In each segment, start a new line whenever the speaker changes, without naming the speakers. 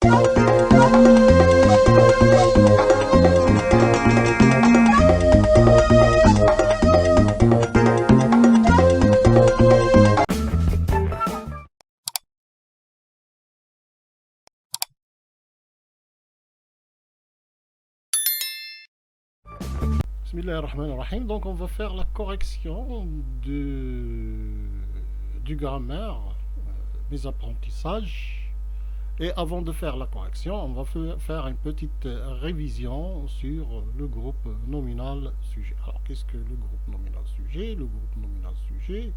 Bismillahirrahmanirrahim. Donc on va faire la correction du grammaire, des apprentissages. Et avant de faire la correction, on va faire une petite révision sur le groupe nominal sujet. Alors qu'est-ce que le groupe nominal sujet? Le groupe nominal sujet,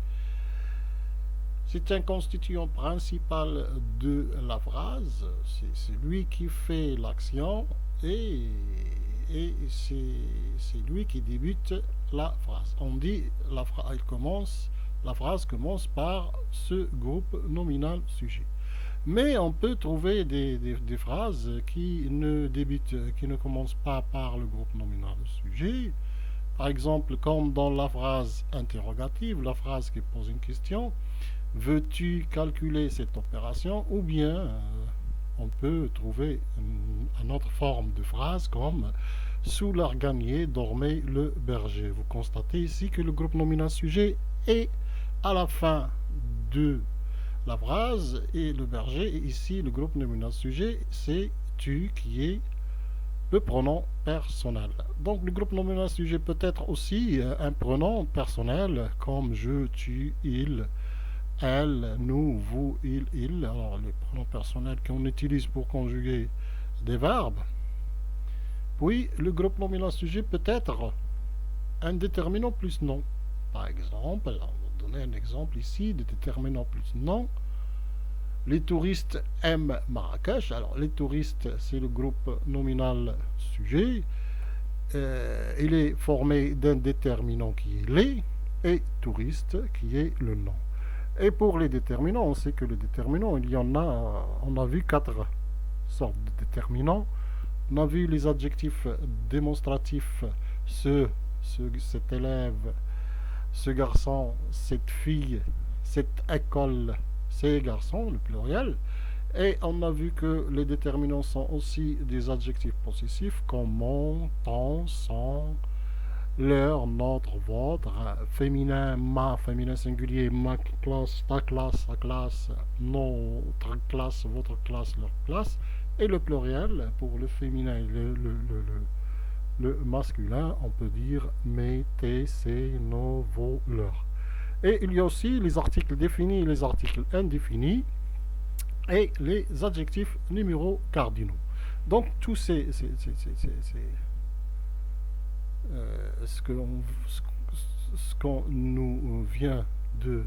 c'est un constituant principal de la phrase. C'est lui qui fait l'action et c'est lui qui débute la phrase. On dit la phrase commence par ce groupe nominal sujet. Mais on peut trouver des phrases qui ne commencent pas par le groupe nominal sujet. Par exemple, comme dans la phrase interrogative, la phrase qui pose une question, veux-tu calculer cette opération? Ou bien on peut trouver une autre forme de phrase comme sous l'art gagné dormait le berger. Vous constatez ici que le groupe nominal sujet est à la fin de la phrase et le berger, et ici le groupe nominal sujet, c'est tu qui est le pronom personnel. Donc le groupe nominal sujet peut être aussi un pronom personnel comme je, tu, il, elle, nous, vous, il. Alors les pronoms personnels qu'on utilise pour conjuguer des verbes. Puis le groupe nominal sujet peut être un déterminant plus non. Par exemple, on va donner un exemple ici de déterminant plus non. Les touristes aiment Marrakech. Alors les touristes, c'est le groupe nominal sujet. Il est formé d'un déterminant qui est les et touriste qui est le nom. Et pour les déterminants, on sait que les déterminants, il y en a, on a vu 4 sortes de déterminants. On a vu les adjectifs démonstratifs, cet élève, ce garçon, cette fille, cette école, ces garçons, le pluriel. Et on a vu que les déterminants sont aussi des adjectifs possessifs comme mon, ton, son, leur, notre, votre, féminin, ma, féminin singulier, ma classe, ta classe, sa classe, notre classe, votre classe, leur classe, et le pluriel pour le féminin et le masculin, on peut dire mes, tes, ses, nos, vos, leurs. Et il y a aussi les articles définis et les articles indéfinis et les adjectifs numéros cardinaux. Donc tous ce qu'on nous vient de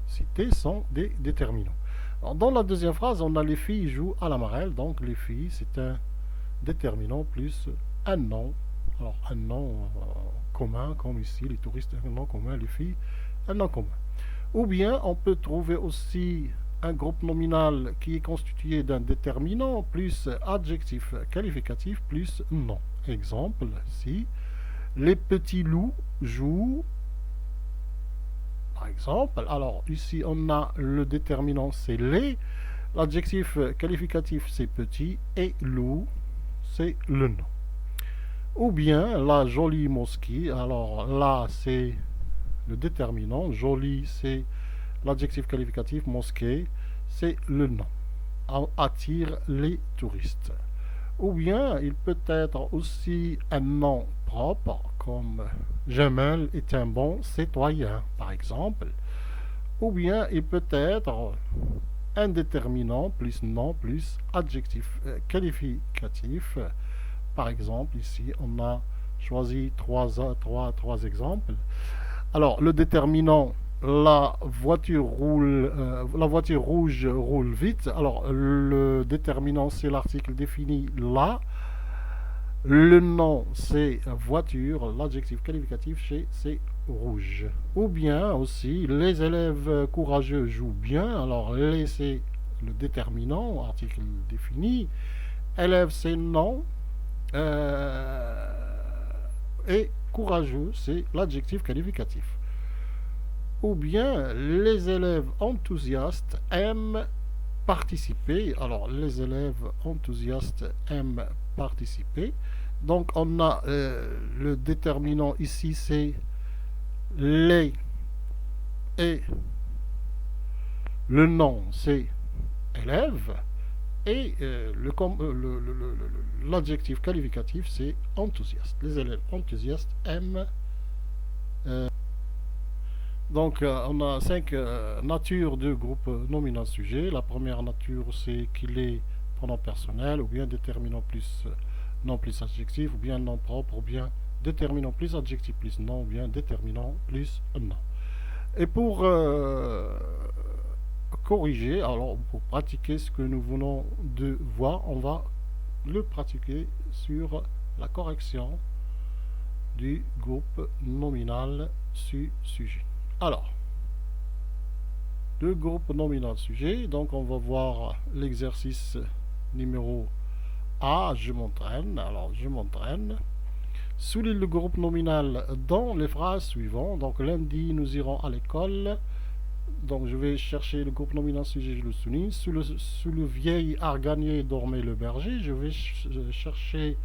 citer sont des déterminants. Alors, dans la deuxième phrase, on a les filles jouent à la marelle. Donc les filles, c'est un déterminant plus un nom. Alors un nom commun, comme ici, les touristes, un nom commun, les filles, un nom commun. Ou bien on peut trouver aussi un groupe nominal qui est constitué d'un déterminant plus adjectif qualificatif plus nom. Exemple, ici, les petits loups jouent, par exemple. Alors ici on a le déterminant c'est les, l'adjectif qualificatif c'est petit et loup c'est le nom. Ou bien la jolie mosquée, alors là c'est le déterminant, jolie c'est l'adjectif qualificatif, mosquée c'est le nom, attire les touristes. Ou bien il peut être aussi un nom propre comme Jamel est un bon citoyen par exemple. Ou bien il peut être un déterminant plus nom plus adjectif qualificatif. Par exemple ici on a choisi trois exemples. Alors le déterminant la voiture rouge roule vite. Alors le déterminant c'est l'article défini là. Le nom c'est voiture, l'adjectif qualificatif c'est rouge. Ou bien aussi les élèves courageux jouent bien. Alors les c'est le déterminant, article défini. Élève c'est nom. Et courageux c'est l'adjectif qualificatif. Ou bien les élèves enthousiastes aiment participer. Alors, les élèves enthousiastes aiment participer. Donc, on a le déterminant ici, c'est les, et le nom, c'est élève. Et l'adjectif qualificatif, c'est enthousiaste. Les élèves enthousiastes aiment. Donc, on a 5 natures de groupe nominal sujet. La première nature, c'est qu'il est pronom personnel, ou bien déterminant plus nom plus adjectif, ou bien nom propre, ou bien déterminant plus adjectif plus nom, ou bien déterminant plus nom. Et pour corriger, alors pour pratiquer ce que nous venons de voir, on va le pratiquer sur la correction du groupe nominal sujet. Alors, le groupe nominal sujet, donc on va voir l'exercice numéro A, je m'entraîne. Alors, je m'entraîne. Souligne le groupe nominal dans les phrases suivantes. Donc, lundi, nous irons à l'école. Donc, je vais chercher le groupe nominal sujet, je le souligne. Sous le vieil arganier dormait le berger. Je vais chercher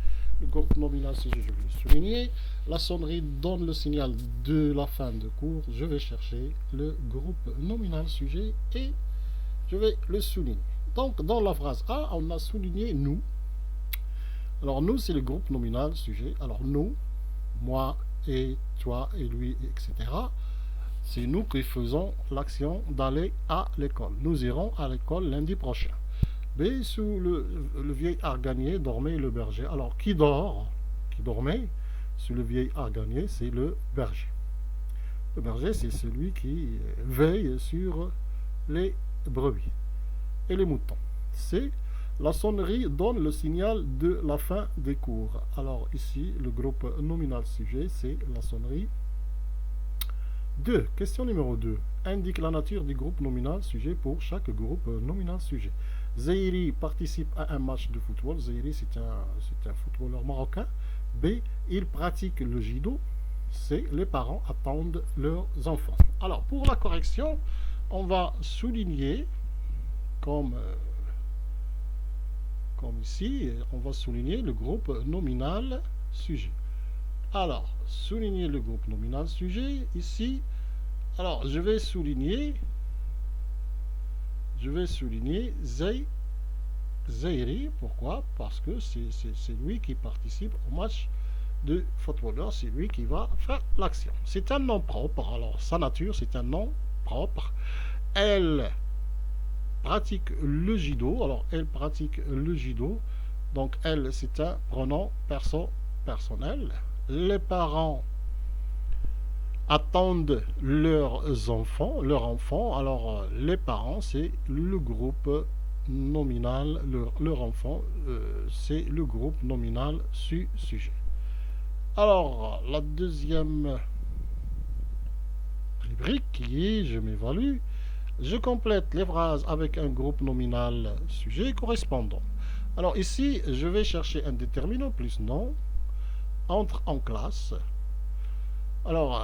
le groupe nominal sujet, je vais le souligner. La sonnerie donne le signal de la fin de cours. Je vais chercher le groupe nominal sujet et je vais le souligner. Donc, dans la phrase A, on a souligné nous. Alors, nous, c'est le groupe nominal sujet. Alors, nous, moi et toi et lui, etc. C'est nous qui faisons l'action d'aller à l'école. Nous irons à l'école lundi prochain. B, sous le vieil arganier dormait le berger. Alors, qui dort? Qui dormait? Sous le vieil arganier, c'est le berger. Le berger, c'est celui qui veille sur les brebis et les moutons. C, la sonnerie donne le signal de la fin des cours. Alors, ici, le groupe nominal sujet, c'est la sonnerie. 2. Question numéro 2. Indique la nature du groupe nominal sujet pour chaque groupe nominal sujet. Zairi participe à un match de football. Zairi, c'est un footballeur marocain. B. Il pratique le judo. C. Les parents attendent leurs enfants. Alors, pour la correction, on va souligner, comme ici, on va souligner le groupe nominal sujet. Alors, souligner le groupe nominal sujet, ici, alors je vais souligner Zairi, pourquoi? Parce que c'est lui qui participe au match de footballeur, c'est lui qui va faire l'action. C'est un nom propre, alors sa nature, c'est un nom propre. Elle pratique le judo, alors elle pratique le judo, donc elle, c'est un pronom personnel. Les parents attendent leurs enfants. Alors, les parents, c'est le groupe nominal. Leur enfant, c'est le groupe nominal sujet. Alors, la deuxième rubrique qui est je m'évalue. Je complète les phrases avec un groupe nominal sujet correspondant. Alors, ici, je vais chercher un déterminant plus nom. Entre en classe. Alors,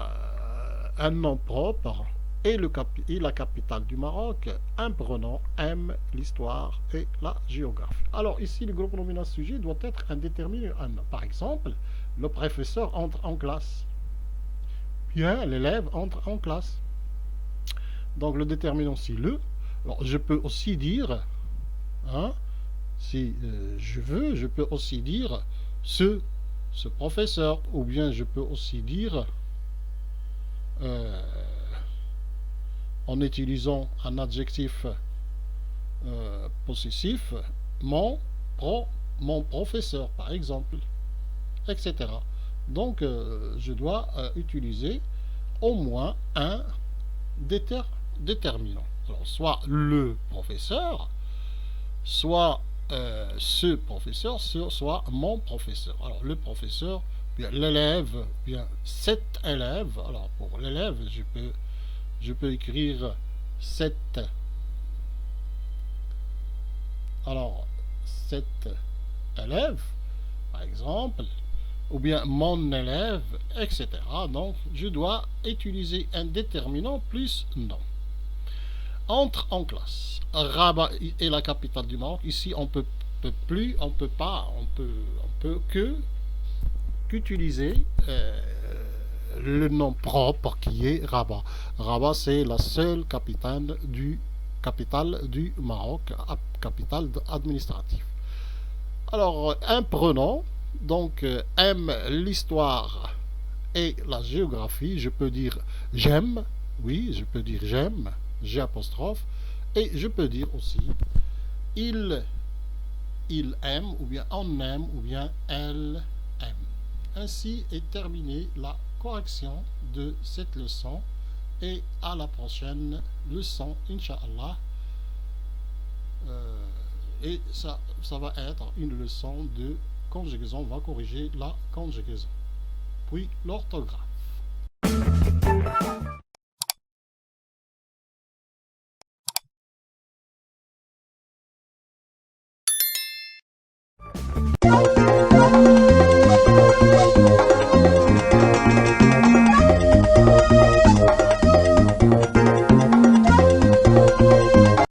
un nom propre et la capitale du Maroc, un pronom aime l'histoire et la géographie. Alors, ici, le groupe nominal sujet doit être un déterminé un nom. Par exemple, le professeur entre en classe. Bien, l'élève entre en classe. Donc, le déterminant, c'est le. Alors, je peux aussi dire, si je veux, je peux aussi dire ce professeur, ou bien je peux aussi dire en utilisant un adjectif possessif, mon professeur par exemple, etc. Donc je dois utiliser au moins un déterminant. Alors, soit le professeur, soit ce professeur, soit mon professeur. Alors, le professeur, bien l'élève, bien cet élève. Alors, pour l'élève, je peux écrire cet. Alors, cet élève, par exemple, ou bien mon élève, etc. Donc, je dois utiliser un déterminant plus nom. entre en classe. Rabat est la capitale du Maroc. Ici, peut plus, on peut pas, on peut que qu'utiliser le nom propre qui est Rabat. Rabat, c'est la seule capitale du Maroc, capitale administrative. Alors, un pronom, donc aime l'histoire et la géographie, je peux dire j'aime, oui, je peux dire j'aime, j'ai apostrophe, et je peux dire aussi il, il aime, ou bien on aime, ou bien elle aime. Ainsi est terminée la correction de cette leçon et à la prochaine leçon, Inch'Allah. Et ça va être une leçon de conjugaison. On va corriger la conjugaison. Puis l'orthographe.